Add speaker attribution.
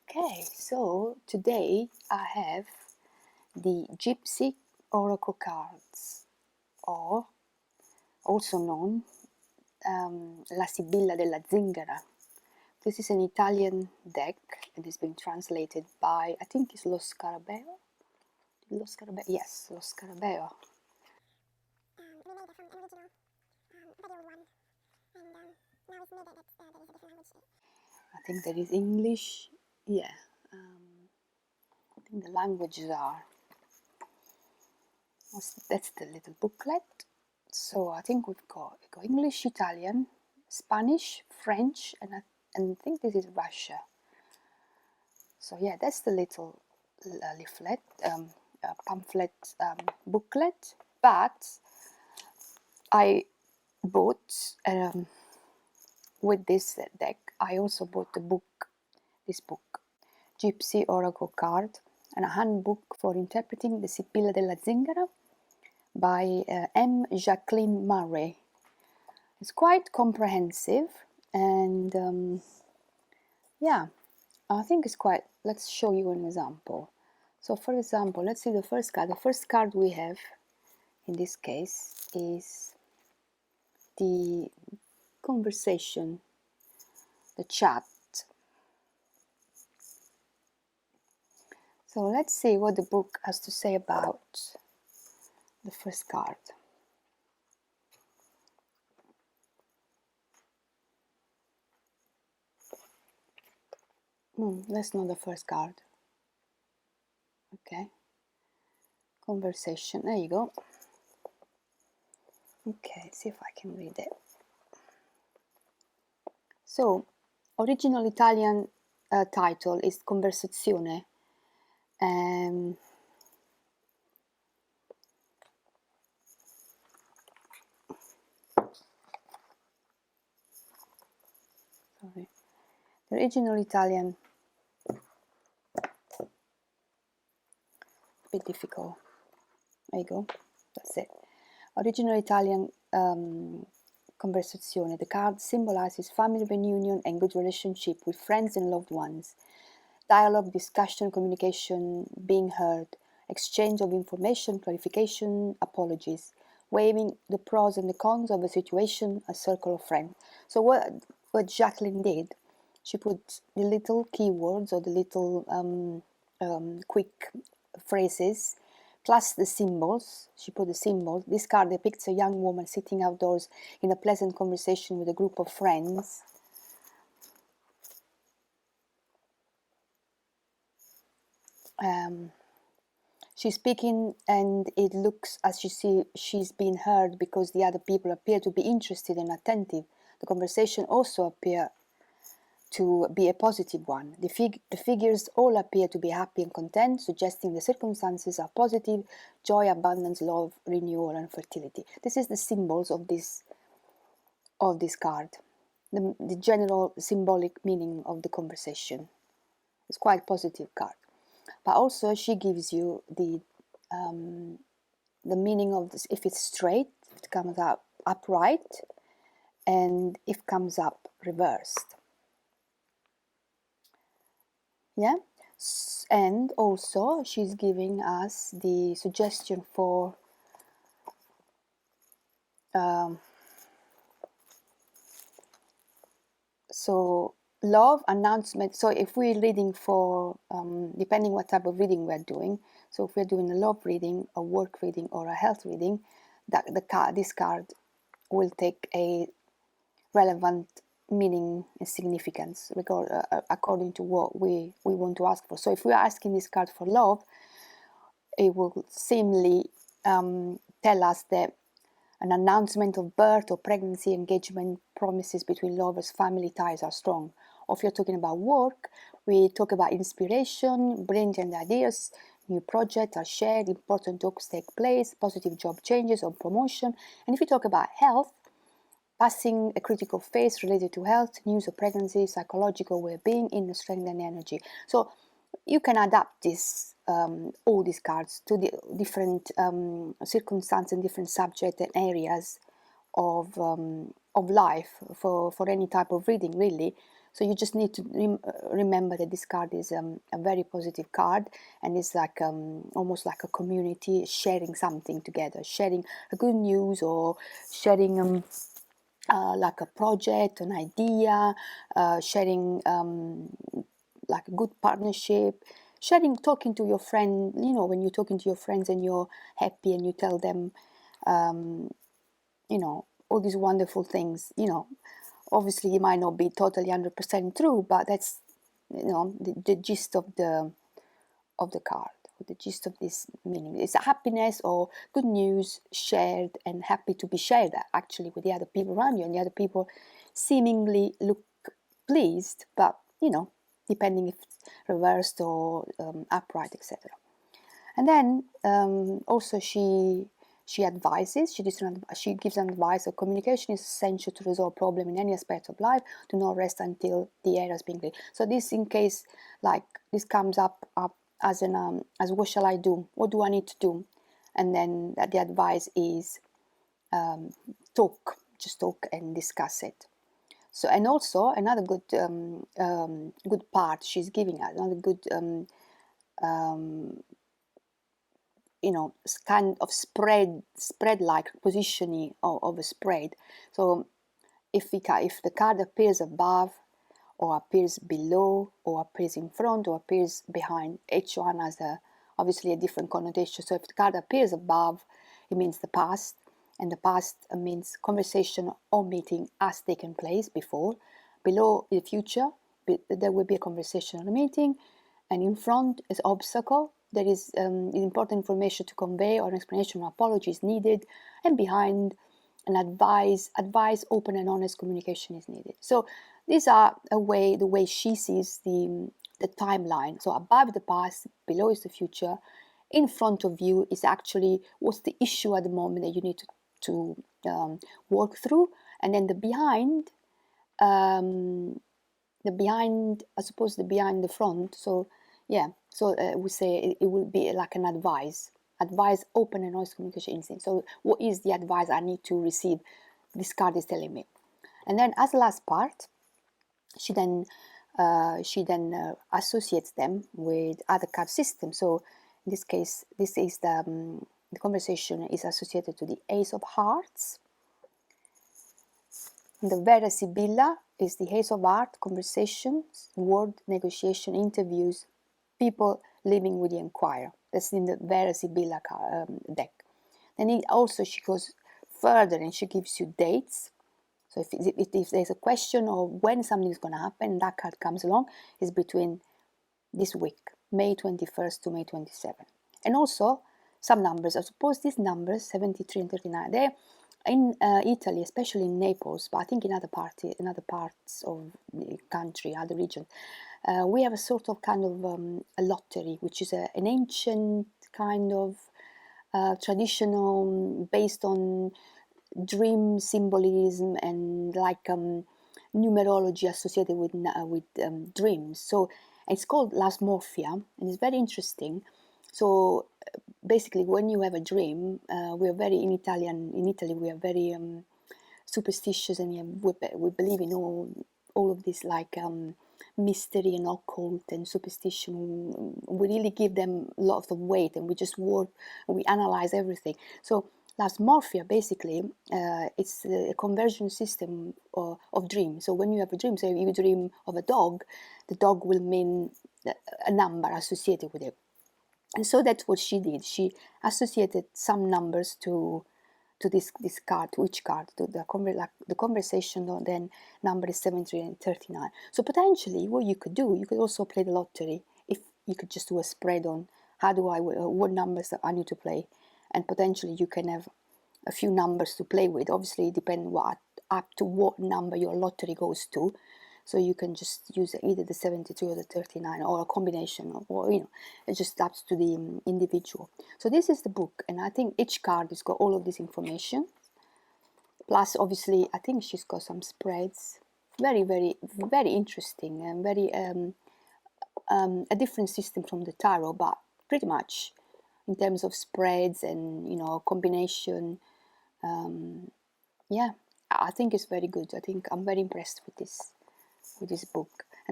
Speaker 1: Okay, so today I have the Gypsy Oracle Cards, or also known La Sibilla della Zingara. This is an Italian deck and it's been translated by, I think it's Lo Scarbeo? Lo Scarbeo? Yes, Lo Scarbeo.
Speaker 2: We made an original, very old one, and now it's made that there is a different language.
Speaker 1: I think there is English, yeah. I think the languages are, that's the little booklet. So I think we've got English, Italian, Spanish, French, and I think this is Russia. So yeah, that's the little leaflet, pamphlet, booklet. But I bought, with this deck, I also bought the book, this book, Gypsy Oracle Card, and a handbook for interpreting the Sibilla della Zingara by M Jaqueline Murray. It's quite comprehensive, and yeah, I think it's quite, let's show you an example. So for example, let's see the first card. The first card we have in this case is the conversation, the chat. So let's see what the book has to say about the first card. That's not the first card. Okay. Conversation. There you go. Okay, see if I can read it. So, original Italian title is Conversazione. Sorry. The original Italian, a bit difficult. There you go. That's it. Original Italian Conversazione. The card symbolizes family reunion and good relationship with friends and loved ones. Dialogue, discussion, communication, being heard, exchange of information, clarification, apologies, weighing the pros and the cons of a situation, a circle of friends. So what Jacqueline did, she put the little keywords or the little quick phrases plus the symbols. She put the symbols. This card depicts a young woman sitting outdoors in a pleasant conversation with a group of friends. She's speaking, and it looks as she's being heard because the other people appear to be interested and attentive. The conversation also appear to be a positive one. The figures all appear to be happy and content, suggesting the circumstances are positive: joy, abundance, love, renewal, and fertility. This is the symbols of this card. The general symbolic meaning of the conversation. It's quite a positive card. But also she gives you the meaning of this, if it's straight, if it comes up upright, and if it comes up reversed. Yeah, and also she's giving us the suggestion for so love, announcement. So if we're reading for depending what type of reading we're doing, so if we're doing a love reading, a work reading, or a health reading, this card will take a relevant meaning and significance according to what we want to ask for. So if we are asking this card for love, it will seemingly tell us that an announcement of birth or pregnancy, engagement, promises between lovers, family ties are strong. Or if you're talking about work, we talk about inspiration, brilliant ideas, new projects are shared, important talks take place, positive job changes or promotion. And if you talk about health, passing a critical phase related to health, news of pregnancy, psychological well-being, inner strength and energy. So you can adapt this all these cards to the different circumstances and different subjects and areas of life for any type of reading, really. So you just need to remember that this card is a very positive card, and it's like almost like a community sharing something together, sharing a good news, or sharing like a project, an idea, sharing like a good partnership, sharing, talking to your friend. You know, when you're talking to your friends and you're happy and you tell them, you know, all these wonderful things. You know, obviously it might not be totally 100% true, but that's, you know, the gist of the card. The gist of this meaning is happiness or good news shared, and happy to be shared actually with the other people around you, and the other people seemingly look pleased, but you know, depending if it's reversed or upright, etc. And then also she advises, she gives an advice that communication is essential to resolve problem in any aspect of life. Do not rest until the air has been cleared. So this, in case like this comes up as an as what shall I do? What do I need to do? And then the advice is talk, just talk and discuss it. So, and also another good good part she's giving us, another good you know, kind of spread like positioning of a spread. So if the card appears above or appears below or appears in front or appears behind, each one has obviously a different connotation. So if the card appears above, it means the past, and the past means conversation or meeting has taken place before. Below, the future, there will be a conversation or a meeting, and in front is obstacle. There is important information to convey, or an explanation or apology is needed, and behind, an advice, open and honest communication is needed. So these are the way she sees the timeline. So above the past, below is the future, in front of you is actually what's the issue at the moment that you need to work through, and then the behind, I suppose the behind the front. So yeah, so we say it will be like an advice, open and honest communication instinct. So what is the advice I need to receive? This card is telling me. And then as the last part, she then associates them with other card systems. So in this case, this is the conversation is associated to the Ace of Hearts. And the Vera Sibilla is the Ace of Hearts, conversations, word negotiation, interviews, people living with the Enquirer. That's in the Vera Sibilla deck. Then she goes further and she gives you dates. So if there's a question or when something is going to happen, that card comes along, is between this week, May 21st to May 27th. And also some numbers. I suppose these numbers, 73 and 39, they're in Italy, especially in Naples, but I think in other parts of the country, other regions, we have a sort of kind of a lottery, which is an ancient kind of traditional based on dream symbolism and like numerology associated with dreams. So it's called Las Morphia, and it's very interesting. So basically, when you have a dream, we are very in Italy we are very superstitious, and we believe in all of this like mystery and occult and superstition. We really give them lots of weight, and we just work, we analyze everything. So Las Morphia, basically, it's a conversion system of dreams. So when you have a dream, say you dream of a dog, the dog will mean a number associated with it. And so that's what she did. She associated some numbers to this card, to each card, to the conversation, or then number is 73 and 39. So potentially what you could do, you could also play the lottery. If you could just do a spread on what numbers I need to play, and potentially you can have a few numbers to play with. Obviously it depends up to what number your lottery goes to. So you can just use either the 73 or the 39, or a combination, or it just up to the individual. So this is the book, and I think each card has got all of this information. Plus, obviously, I think she's got some spreads. Very, very, very interesting, and very a different system from the tarot, but pretty much in terms of spreads and combination. Yeah, I think it's very good. I think I'm very impressed with this with this book.